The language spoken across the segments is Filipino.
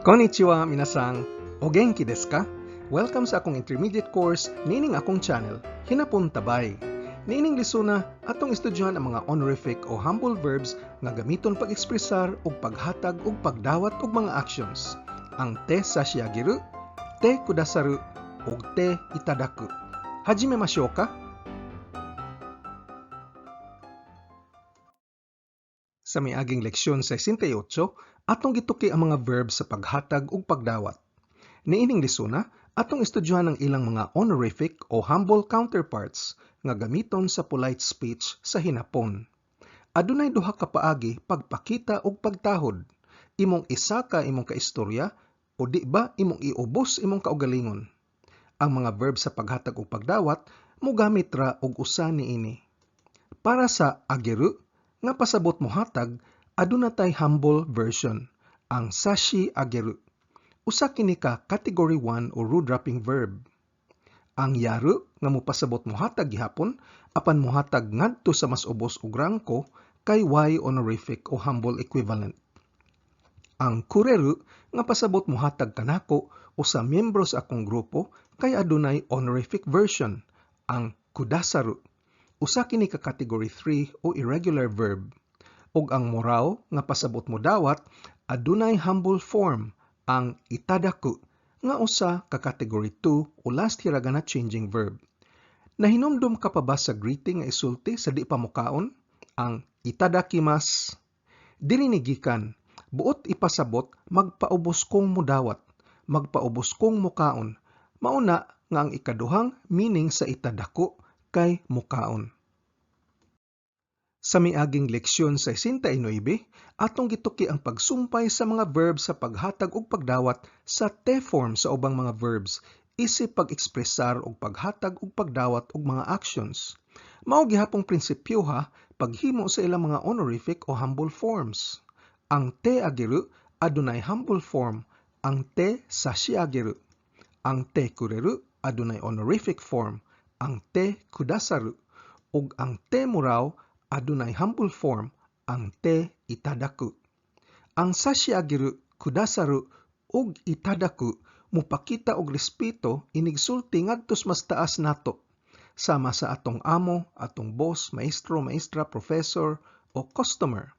Konnichiwa minasang, o genki desu ka? Welcome sa akong intermediate course nining akong channel, Hinapon Tabay. Nining lisuna atong estudyohan ang mga honorific o humble verbs nga gamiton pag-ekspresar ug paghatag ug pagdawat og mga actions. Ang te sashiageru, te kudasaru, ug te itadaku. Hajimemashou ka? Sa miaging leksyon 68, atong gituki ang mga verbs sa paghatag ug pagdawat. Niining lisuna, atong estudyohan ang ilang mga honorific o humble counterparts nga gamiton sa polite speech sa hinapon. Adunay duha ka paagi pagpakita og pagtahod. Imong isa ka imong kaistorya o di ba imong iubos imong kaugalingon. Ang mga verbs sa paghatag ug pagdawat mogamit ra og usa niini. Para sa ageru nga pasabot mohatag, aduna tay humble version, ang sashi ageru. Usa kini ka category 1 o root dropping verb. Ang yaru nga mopasabot mohatag gihapon apan mohatag ngadto sa mas ubos ug rangko kay y honorific o humble equivalent. Ang kureru nga pasabot mohatag kanako o sa miyembro sa akong grupo kay adunay honorific version, ang kudasaru. Usa kini ka category 3 o irregular verb. Ug ang moraw nga pasabot mo dawat adunay humble form, ang itadaku, nga usa ka category 2 o last hiragana changing verb. Nahinumdum ka pa ba sa greeting nga isulti sa di pa mokaon, ang itadakimasu? Dili ni gikan, buot ipasabot magpaubos kong mudawat, magpaubos kong mukaon. Mauna nga ang ikaduhang meaning sa itadaku kay mukaon. Sa miaging leksyon 69, atong gituki ang pagsumpay sa mga verbs sa paghatag ug pagdawat sa te form sa ubang mga verbs, isip pag-ekspresar ug paghatag ug pagdawat og mga actions. Mao gihapong prinsipyo paghimo sa ilang mga honorific o humble forms. Ang te ageru adunay humble form, ang te sashiageru. Ang te kureru adunay honorific form, ang te kudasaru, ug ang te muraw adunay humble form, ang te itadaku. Ang sashiageru, kudasaru, ug itadaku mupakita og respeto inigsulti ngadtos mas taas nato, sama sa atong amo, atong boss, maestro, maestra, professor, o customer.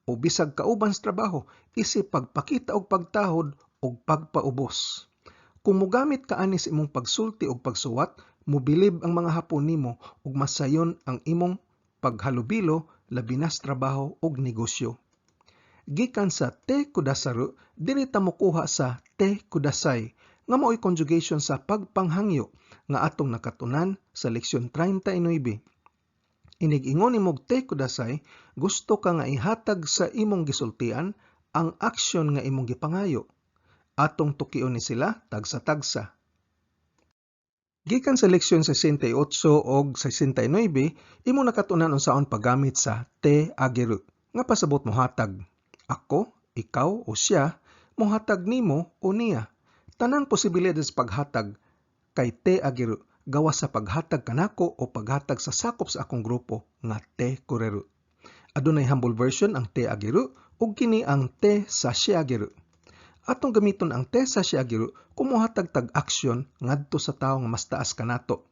O bisag kauban sa trabaho, isip pagpakita og pagtahod og pagpaubos. Kung mogamit ka ani sa imong pagsulti og pagsuwat, mobilib ang mga hapon nimo ug masayon ang imong paghalubilo labi na sa trabaho ug negosyo. Gikan sa te kudasaru, dili ta mokuha sa te kudasay nga mao'y conjugation sa pagpanghangyo nga atong nakatunan sa leksyon 39. Inig-ingon nimog te kudasay, gusto ka nga ihatag sa imong gisultian ang aksyon nga imong gipangayo. Atong tukion ni sila tagsa-tagsa. Gikan sa leksyon 68 og 69, imo nakatunan unsaon paggamit sa te ageru nga pasabot mohatag. Ako, ikaw o siya mohatag nimo o niya. Tanang posibilidad sa paghatag kay te ageru gawas sa paghatag kanako o paghatag sa sakop sa akong grupo nga te kureru. Adunay humble version ang te ageru ug kini ang te sashiageru. Atong gamiton ang te sashiageru kung mohatag tag aksyon ngadto sa tawo nga mas taas kanato.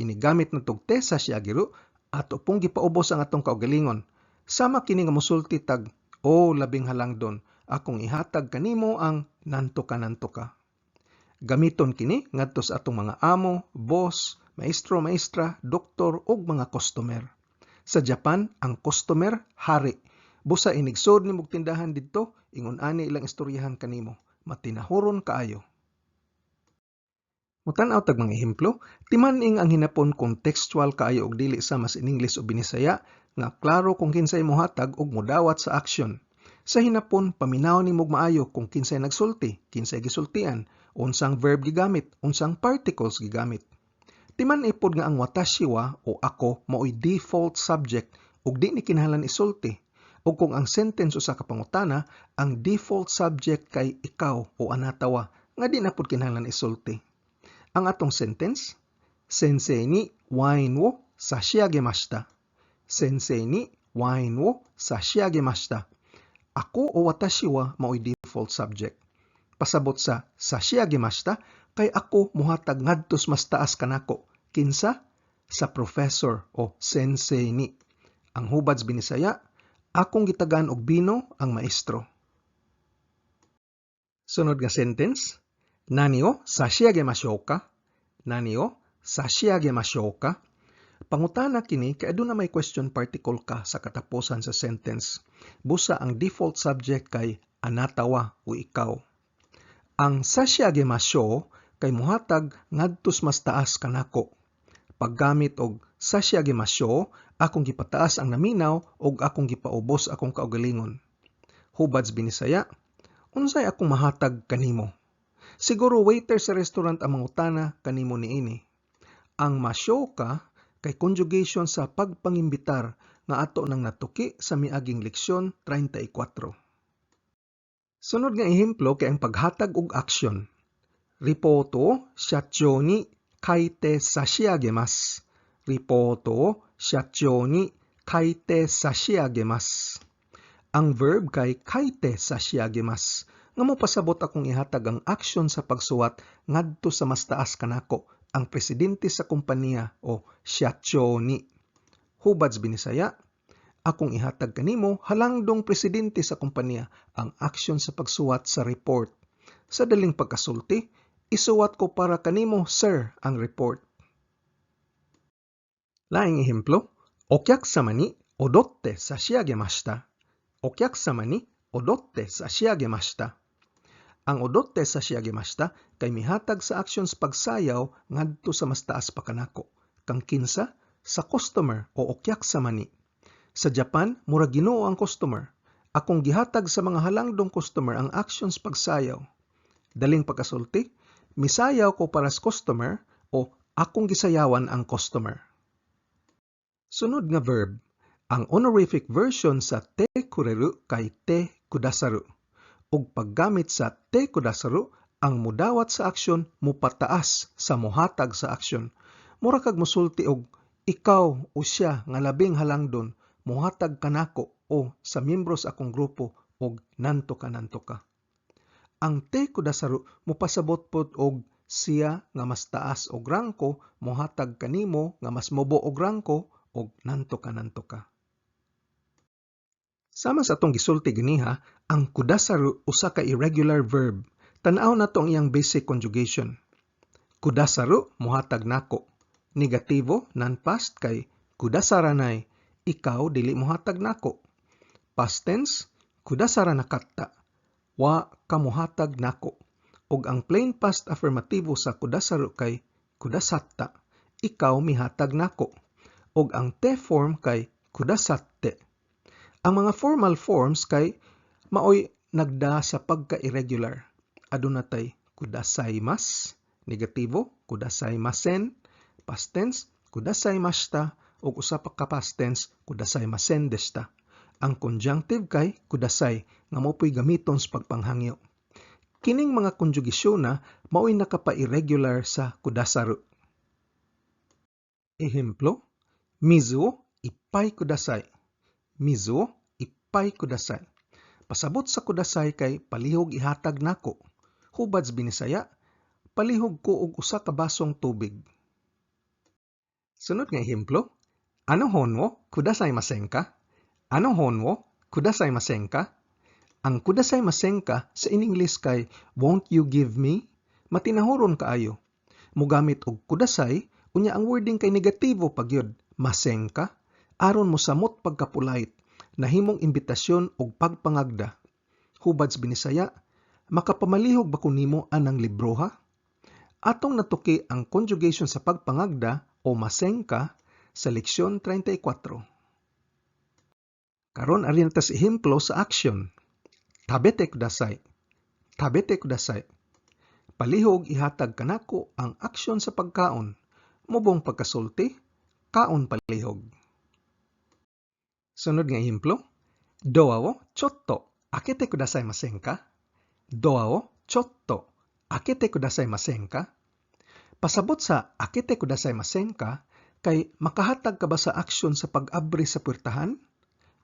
Inigamit na tog te sashiageru ato pong gipaubos ang atong kaugalingon. Sama kini nga mosulti tag, o labing halangdon, akong ihatag kanimo ang nanto ka. Gamiton kini ngadto sa atong mga amo, boss, maestro, maestra, doktor ug mga customer. Sa Japan, ang customer hari. Busa inigsod nimog tindahan didto, ingon ani ilang istoryahan kanimo. Matinahuron kaayo. Mutan-aw tag mga ehemplo, timan-ing ang hinapon contextual kaayo og dili sa mas in English o Binisaya nga klaro kung kinsay mohatag og modawat sa aksyon. Sa hinapon, paminaw nimog maayo kung kinsay nagsulti, kinsay gisultian, unsang verb gigamit, unsang particles gigamit. Timan ipod nga ang watashi wa o ako mao'y default subject ug di ni kinahanglan isulti. O kung ang sentence usa ka pangutana, ang default subject kay ikaw o anatawa nga di na pud kinahanglan isulti. Ang atong sentence, Sensei ni wine wo sashiagemashita. Sensei ni wine wo sashiagemashita. Ako o watashi wa mao'y default subject. Pasabot sa sashiagemashita kay ako muhatag ngadtos mas taas kanako. Kinsa? Sa professor o sensei ni. Ang hubads binisaya, akong gitagaan og bino ang maestro. Sunod nga sentence, Nani o sashiagemashou ka? Nani o sashiagemashou ka? Pangutana kini kay aduna may question particle ka sa katapusan sa sentence. Busa ang default subject kay anatawa o ikaw. Ang sashiagemashou kay muhatag ngadtos mas taas kanako. Paggamit og sashiagemashou, akong gipataas ang naminaw og akong gipaubos akong kaugalingon. Hubads binisaya, unsay akong mahatag kanimo? Siguro waiter sa restaurant ang mangutana kanimo niini. Ang mashou ka kay conjugation sa pagpangimbitar nga ato nang natuki sa miaging leksyon 34. Sunod nga ehemplo kay ang paghatag og aksyon. Ripoto o shachou ni kaite sashiagemasu. Ripoto o shachou ni kaite sashiagemasu. Ang verb kay kaite sashiagemasu. Nga mo pasabot akong ihatag ang aksyon sa pagsuwat ngadto sa mas taas kanako, ang presidente sa kompanya o shachou ni. Hubads binisaya, akong ihatag kanimo halangdong presidente sa kompanya ang aksyon sa pagsuwat sa report. Sa daling pagkasulti, isuwat ko para kanimo, sir, ang report. Laing ehemplo, Okyakusama ni odotte sashiagemashita. Okyakusama ni odotte sashiagemashita. Ang odotte sashiagemashita kay mihatag sa aksyon sa pagsayaw ngadto sa mas taas pa kanako. Kang kinsa? Sa customer o okyakusama ni. Sa Japan, mura Ginoo ang customer. Akong gihatag sa mga halangdong customer ang aksyon sa pagsayaw. Daling pagkasulti, misayaw ko para sa customer o akong gisayawan ang customer. Sunod nga verb, ang honorific version sa te kureru kay te kudasaru. Ug paggamit sa te kudasaru, ang mudawat sa aksyon mupataas sa muhatag sa aksyon. Mura kag mosulti og ikaw o siya nga labing halangdon muhatag kanako o sa miyembro sa akong grupo og nanto ka. Ang te kudasaru mupasabot pod og siya nga mas taas og rangko muhatag kanimo nga mas mobo og rangko og nanto ka. Sama sa atong gisulti ganiha, ang kudasaru usa ka irregular verb. Tan-aw nato ang iyang basic conjugation. Kudasaru muhatag nako. Negatibo non-past kay kudasaranay, ikaw dili muhatag nako. Past tense, kudasara nakatta, wa ka muhatag nako. Ug ang plain past affirmatibo sa kudasaru kay kudasatta, ikaw mihatag nako. Ug ang te form kay kudasatte. Ang mga formal forms kay maoy nagda sa pagka-irregular. Aduna tay kudasaimasu, negatibo kudasaimasen, past tense kudasaimashita ug usa pa ka past tense kudasaimasen deshita. Ang conjunctive kay kudasai nga mao'y gamiton sa pagpanghangyo. Kining mga konjugasyon na mao'y nakapa-irregular sa kudasaru. Ehemplo, Mizu o ipay kudasai. Mizu o ipay kudasai. Pasabot sa kudasai kay palihog ihatag nako. Hubads binisaya, palihog ko og usa ka basong tubig. Sunod nga ehemplo, ano honwo kudasai masenka? Ano honwo kudasai masenka? Ang kudasai masenka sa in English kay won't you give me? Matinahuron kaayo. Mugamit og kudasai, unya ang wording kay negatibo pagyod, masenka, aron mo samot pagkapulait, nahimong imbitasyon og pagpangagda. Hubads binisaya, makapamalihog ba kunimo anang libro ha? Atong natuki ang conjugation sa pagpangagda o masenka sa leksyon 34. Karon ari na tas ehemplo sa action. Tabete kudasai. Tabete kudasai. Palihog ihatag kanako ang aksyon sa pagkaon. Mubong pagkasulti, kaon palihog. Sunod nga ehemplo. Doa wo chotto akete kudasai masen ka? Doa wo chotto akete kudasai masen ka? Pasabot sa akete kudasai masen ka, kay makahatag ka ba sa aksyon sa pag-abri sa puwertahan?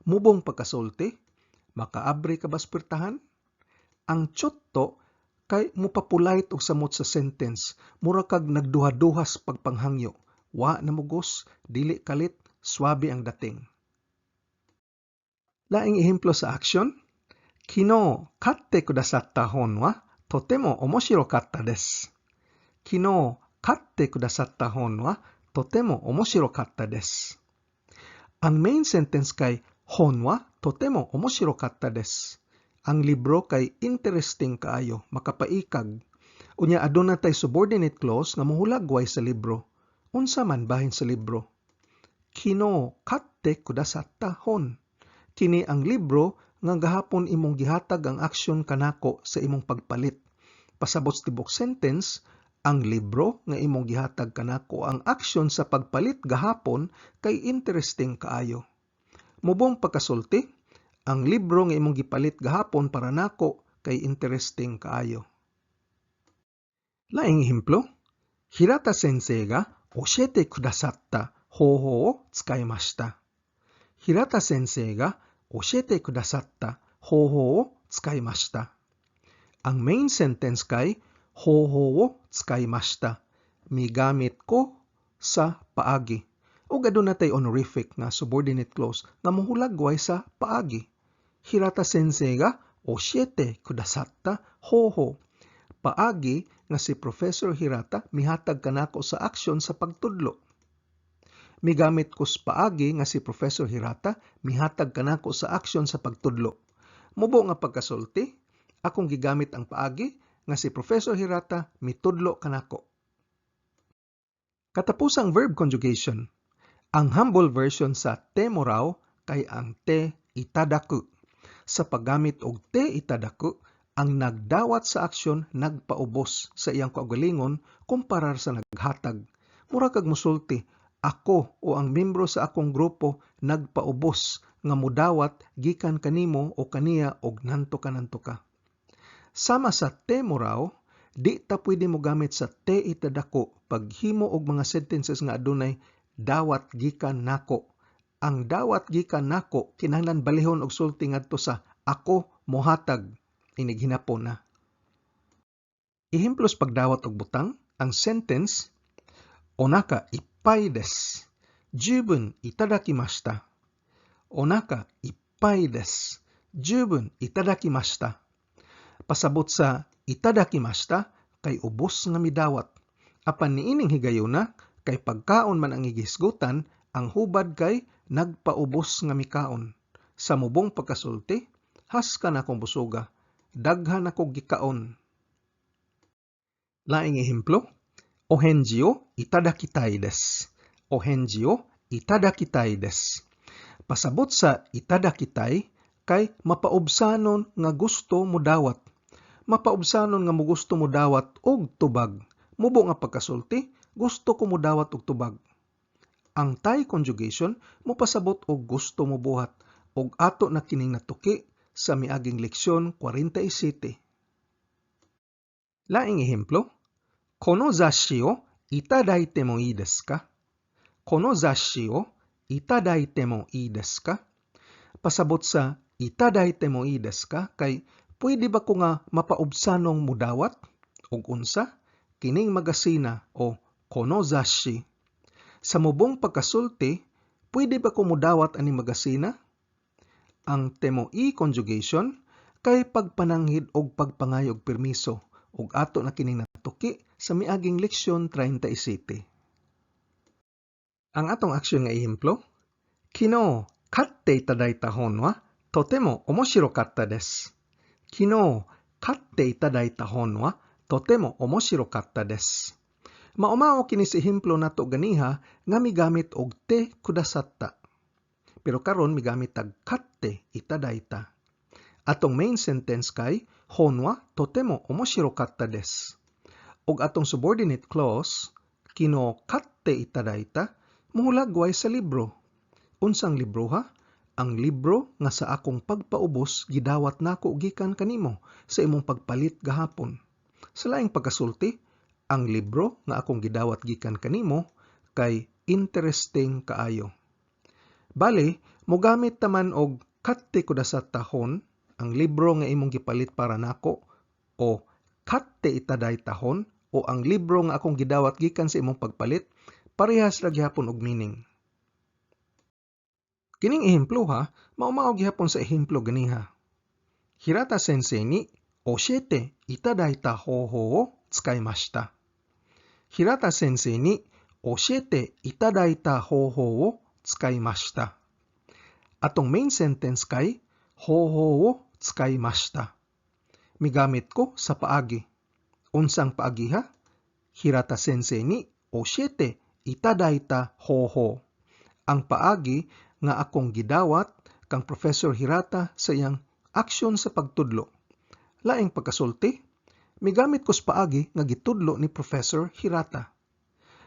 Mubong pagkasulti, makaabri ka ba sa puwertahan? Ang chotto Kay mupapulait og samot sa sentence, mura kag nagduha-duhas pagpanghangyo. Wa namugos, dili kalit, swabe ang dating. Laing ehemplo sa action, Kino katte kudasatta hon wa totemo omoshiro katta desu. Kino katte kudasatta hon wa totemo omoshiro katta desu. Ang main sentence kay hon wa totemo omoshiro katta desu. Ang libro kay interesting kaayo, makapaikag. Unya aduna tay subordinate clause nga mohulagway sa libro. Unsa man bahin sa libro? Kino katte kudasatta hon. Kini ang libro nga gahapon imong gihatag ang aksyon kanako sa imong pagpalit. Pasabot tibok sentence, ang libro nga imong gihatag kanako ang aksyon sa pagpalit gahapon kay interesting kaayo. Mubong pagkasulti, ang libro nga imong gipalit gahapon para nako kay interesting kaayo. Laing ehemplo, Hirata sensei ga oshiete kudasatta hoho o tsukaimashita. Hirata sensei ga oshiete kudasatta hoho o tsukaimashita. Ang main sentence kay hoho o tsukaimashita. Migamit ko sa paagi. O aduna tay honorific nga subordinate clause nga mohulagway sa paagi. Hirata sensei ga oshiete kudasatta hoho. Paagi nga si Professor Hirata mihatag kanako sa aksyon sa pagtudlo. Migamit ko sa paagi nga si Professor Hirata mihatag kanako sa aksyon sa pagtudlo. Mubo nga pagkasulti, akong gigamit ang paagi nga si Professor Hirata mitudlo kanako. Katapusang verb conjugation. Ang humble version sa te mo raw kay ang te itadaku. Sa paggamit og te itadaku, ang nagdawat sa aksyon nagpaubos sa iyang kaugalingon kumpara sa naghatag. Mura kag musulti, ako o ang membro sa akong grupo nagpaubos nga mudawat gikan kanimo o kaniya og nanto ka. Sama sa te mo raw, di ta pwede mo gamit sa te itadako paghimo og mga sentences nga adunay dawat gikan nako. Ang dawat gikan nako kinahanglan balihon og sulti ngadto sa ako mohatag. Inighinapon na. Ehemplos pagdawat og butang, ang sentence, Onaka ippai desu. Jubun itadakimashita. Onaka ippai desu. Jubun itadakimashita. Pasabot sa itadakimashita kay ubos nga midawat. Apan niining higayuna kay pagkaon man ang igisgutan, ang hubad kay nagpaubos nga mikaon. Sa mubong pagkasulti, has ka na akong busuga. Daghan ako gikaon. Laing ehemplo, Ohenji o itadakitai desu. Ohenji o itadakitai desu. Pasabot sa itadakitai kay mapaubsanon nga gusto mo dawat. Mapaubsanon nga mo gusto mo dawat og tubag. Mubo nga pagkasulti, gusto ko mo dawat og tubag. Ang tai conjugation mo pasabot og gusto mo buhat og ato na kining natuki sa miaging leksyon 47. Laing ehemplo, Kono zashi o itadaite mo ii desu ka? Kono zashi o itadaite mo ii desu ka? Pasabot sa itadaite mo ii desu ka kay pwede ba ko nga mapaubsanong mudawat? Og unsa? Kining magasina o kono zashi. Sa mubong pagkasulti, pwede ba ko mudawat ani magasina? Ang temo-i conjugation kay pagpananghid og pagpangayog permiso ug ato na kining natuki sa miaging leksyon 37. Ang atong aksyon nga ehemplo, Kino katte itadaita hon wa totemo omoshiro katta desu. Kino katte itadaita hon wa totemo omoshiro katta desu. Maumao kini sa ehemplo nato ganiha nga migamit og te kudasatta. Pero karon migamit tag katte itadaita. Atong main sentence kay honwa totemo omoshiro katta desu. Og atong subordinate clause, kino katte itadaita, mohulagway sa libro. Unsang libro ha? Ang libro nga sa akong pagpaubos gidawat nako gikan kanimo sa imong pagpalit gahapon. Sa laing pagkasulti, ang libro nga akong gidawat gikan kanimo kay interesting kaayo. Bale, mogamit taman og katte kudasatta hon, ang libro nga imong gipalit para nako, o katte itadaitahon o ang libro nga akong gidawat gikan sa imong pagpalit, parehas ra gihapon og meaning. Kining ehemplo ha, mao gihapon sa ehemplo ganiha. Hirata sensei ni oshiete itadaita hoho wo tsukaimashita. Hirata sensei ni oshiete itadaita hoho wo tsukaimashita. Atong main sentence kay hoho wo tsukaimashita. Migamit ko sa paagi. Unsang paagi ha? Hirata sensei ni oshiete itadaita hoho. Ang paagi nga akong gidawat kang Professor Hirata sa iyang aksyon sa pagtudlo. Laing pagkasulti, migamit ko sa paagi nga gitudlo ni Professor Hirata.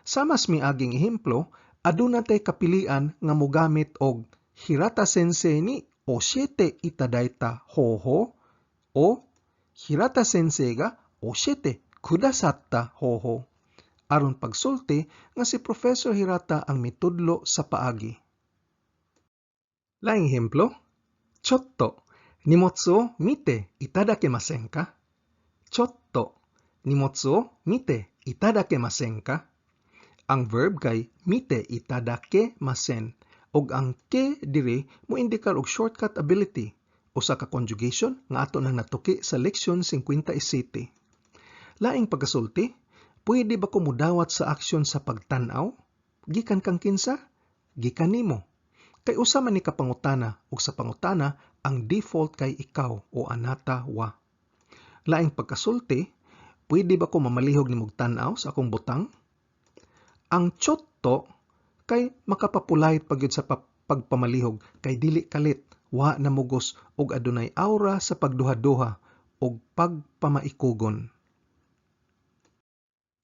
Sa mas miaging ehemplo, aduna tay kapilian nga mogamit og Hirata sensei ni oshiete itadaita hoho o Hirata sensei ga oshiete kudasatta hoho. Aron pagsulti nga si Professor Hirata ang mitudlo sa paagi. Laing ehemplo, chotto nimotsu o mite itadakemasen ka? Chotto nimotsu o mite itadakemasen ka? Ang verb kay mite itadakemasen ug ang ke diri mo indikar og shortcut ability usa ka conjugation nga ato nang natuki sa leksyon 57. Laing pagkasulti, pwede ba ko mudawat sa aksyon sa pagtan-aw? Gikan kang kinsa? Gikan nimo. Kay usa man ni ka pangutana ug sa pangutana ang default kay ikaw o anata wa. Laing pagkasulti, pwede ba ko mamalihog nimog tan-aw sa akong butang? Ang chotto kay makapapulayt pagyud sa pagpamalihog kay dili kalit, wa namugos ug adunay aura sa pagduha-duha ug pagpamaikugon.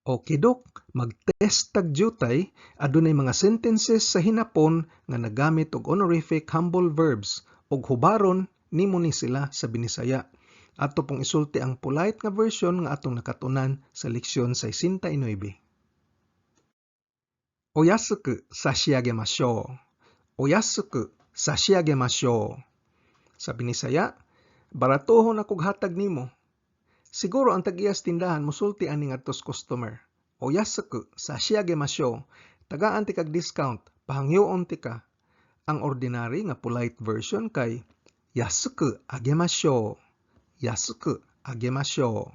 Okay dok, mag-test tag jutay, adunay mga sentences sa hinapon nga nagamit og honorific humble verbs ug hubaron nimo ni sila sa Binisaya. Ato pong isulti ang polite nga version nga atong nakatunan sa leksyon 69. Oyasuku sashiagemashou. Oyasuku sashiagemashou. Sa Binisaya, baratohon akong hatag nimo. Siguro ang tag-iyas tindahan musulti ani ngadtos customer. Oyasuku sashiagemashou. Tagaan ti kag discount, pahangyoon ti ka. Ang ordinary nga polite version kay yasuku agemashou. Yasuku agemashou.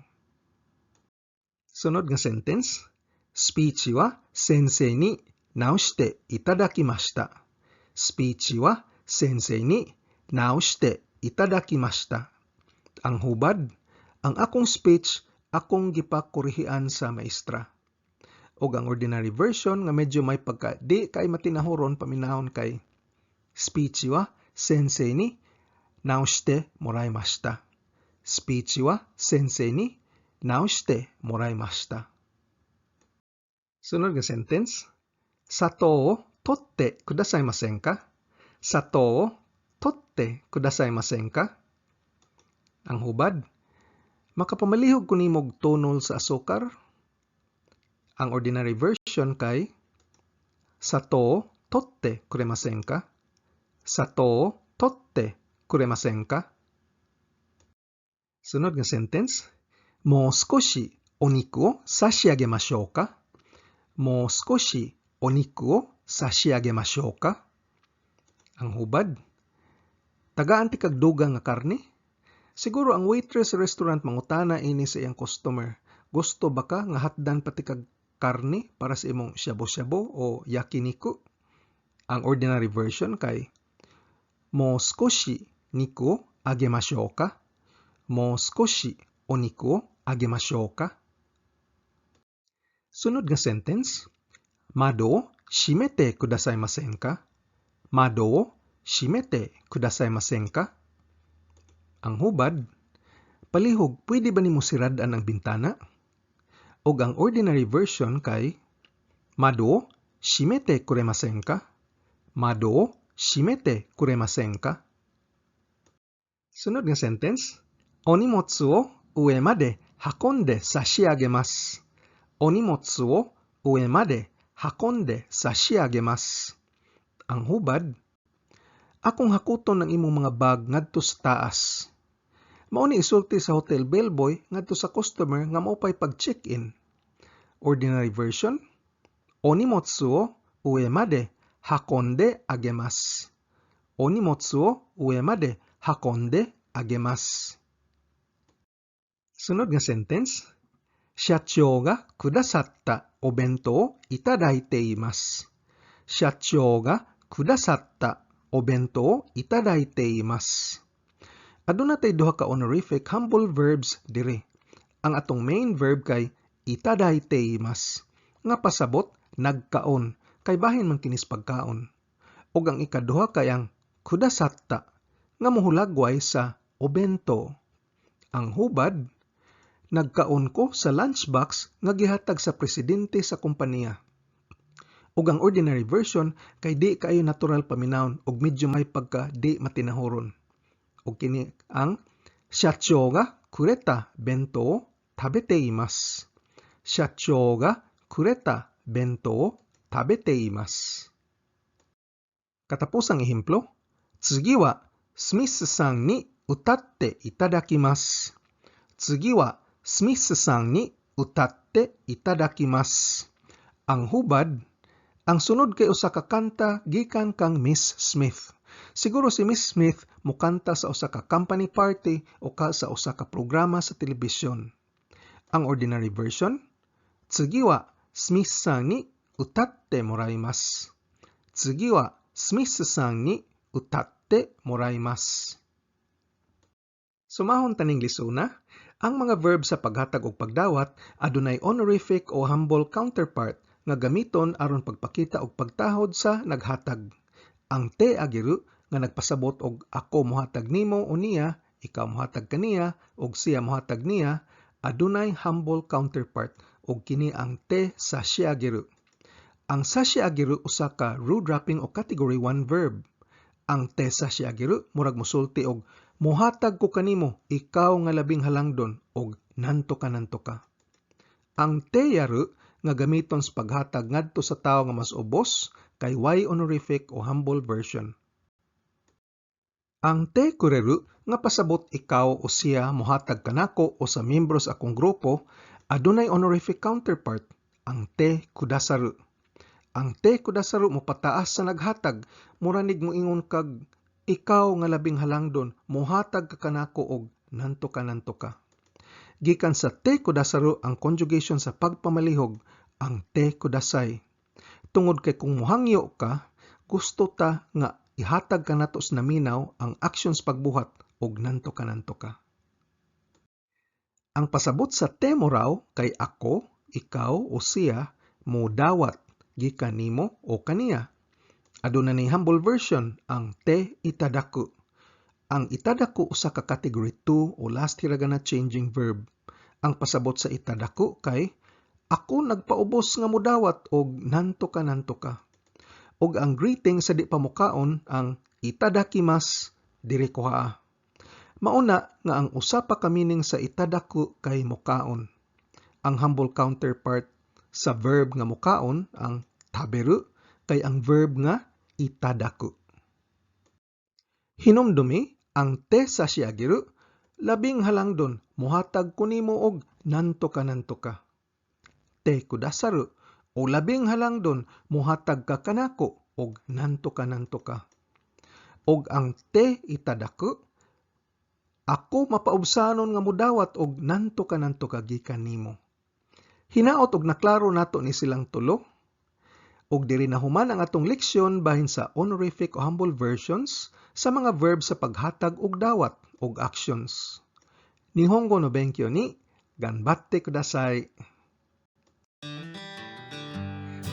Sunod nga sentence, speech wa sensei ni naoshite itadakimashita. Speech wa sensei ni naoshite itadakimashita. Ang hubad, ang akong speech akong gipakurihian sa maestra. Og ang ordinary version nga medyo may pagka di kay matinahuron paminahon kay speech wa sensei ni naoshite moraimashita. Speech wa sensei ni naoshite moraimashita. Sunod nga sentence, sato o totte kudasaimasen ka? Sato o totte kudasaimasen ka? Ang hubad, makapamalihog ko nimog tunol sa asukar. Ang ordinary version kay sato totte kuremasen ka? Sato totte kuremasen ka? Sunod nga sentence, mo skoshi oniku o sashiagemashou ka? Mo skoshi oniku o sashiagemashou ka? Ang hubad, tagaan ti kag dugang nga karne? Siguro ang waitress sa restaurant mangutana ini sa iyang customer, gusto ba ka nga hatdan pati kag karne para sa imong shabu-shabu o yakiniku? Ang ordinary version kay mo skoshi niku agemashou ka? Mo skoshi oniku agemashou ka? Sunod nga sentence, mado shimete kudasaimasen ka? Mado shimete kudasaimasen ka? Ang hubad, palihog, pwede ba nimo siradan ang bintana? Og ang ordinary version kay mado shimete kuremasen ka? Mado shimete kuremasen ka? Sunod nga sentence, onimotsu o ue made hakonde sashiagemasu. Onimotsu o ue made hakonde sashiagemasu. Ang hubad, akong hakuton ng imong mga bag ngadto sa taas. Mao ni isulti sa hotel bellboy ngadto sa customer nga mao pay pag-check-in. Ordinary version, onimotsu wo ue made hakonde agemasu. Onimotsu wo ue made hakonde agemasu. Sunod nga sentence, Shachou ga kudasatta obento o itadaite imasu. Shachou ga kudasatta obento o itadaite imasu. Aduna tay duha ka honorific humble verbs dire. Ang atong main verb kay itadaite imasu, nga pasabot nagkaon, kay bahin man kinis pagkaon. Ug ang ikaduha kay ang kudasatta, nga mohulagway sa obento. Ang hubad, nagkaon ko sa lunchbox nga gihatag sa presidente sa kompanya. Ug ang ordinary version kay di kaayo natural paminawon ug medyo may pagka di matinahuron. Ug kini ang Shachou ga kureta bento o tabete imasu. Shachou ga kureta bento o tabete imasu. Katapusang ehemplo, Tsugi wa Smith-san ni utatte itadakimasu. Tsugi wa Smith-san ni utatte itadakimasu. Ang hubad, ang sunod kay usa ka kanta gikan kang Miss Smith. Siguro si Miss Smith mukanta sa usa ka company party o sa usa ka programa sa telebisyon. Ang ordinary version, Tsugi wa Smith-san ni utatte moraimasu. Tsugi wa Smith-san ni utatte moraimasu. Sumahon taning lisuna, ang mga verb sa paghatag og pagdawat adunay honorific o humble counterpart nga gamiton aron pagpakita og pagtahod sa naghatag. Ang te agiru nga nagpasabot og ako mohatag nimo o niya, ikaw mohatag kaniya ug siya mohatag niya, adunay humble counterpart ug kini ang te sashiageru. Ang sashiageru usa ka rule-dropping o category 1 verb. Ang te sashiageru murag mosulti og mohatag ko kanimo, ikaw nga labing halangdon og nanto ka. Ang te yaru nga gamiton sa paghatag ngadto sa tawo nga mas ubos kay y honorific o humble version. Ang te kureru nga pasabot ikaw o siya mohatag kanako o sa miyembro sa akong grupo adunay honorific counterpart, ang te kudasaru. Ang te kudasaru mo pataas sa naghatag, muranig mo ingon kag ikaw nga labing halangdon mohatag ka kanako og nanto ka. Gikan sa te kudasaru ang conjugation sa pagpamalihog, ang te kudasay. Tungod kay kung mohangyo ka, gusto ta nga ihatag ka nato sa naminaw ang actions pagbuhat og nanto ka. Ang pasabot sa te mo raw kay ako, ikaw o siya mo dawat gikan nimo o kaniya. Aduna ni humble version ang te itadaku. Ang itadaku usa ka category 2 o last hiragana changing verb. Ang pasabot sa itadaku kay ako nagpaubos nga modawat og nanto ka. Og ang greeting sa di pamukaon ang itadakimasu diri kuhaa. Mauna nga ang usa pa ka meaning sa itadaku kay mukaon. Ang humble counterpart sa verb nga mukaon ang taberu kay ang verb nga itadaku. Hinumdumi ang te sashiageru labing halangdon mohatag ko nimo og nanto ka. Te kudasaru o labing halangdon mohatag ka kanako og nanto ka. Og ang te itadaku ako mapaubsanon nga modawat og nanto ka gikan nimo. Hinaot og naklaro nato ni silang tulo. Og diri na human ang atong leksyon bahin sa honorific o humble versions sa mga verb sa paghatag og dawat og actions. Nihongo no benkyo ni ganbatte kudasai.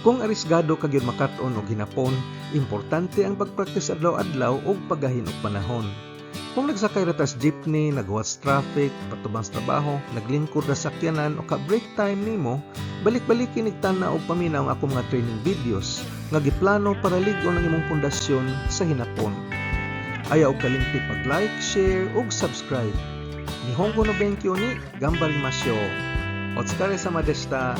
Kung arisgado ka gyud makat-on og hinapon, importante ang pagpraktis adlaw-adlaw og paggahin og panahon. Kung nagsakay ra tas jeepney, nagwatch traffic, patubang sa trabaho, naglingkod ra sakyanan o ka break time nimo, balik-balikin igtana og paminaw ang akong mga training videos nga giplano para lig-on ang imong pundasyon sa hinapon. Ayaw og kalimti pag-like, share ug subscribe. Nihongo no benkyo ni Gambarimasyo. Otsukare sama deshita.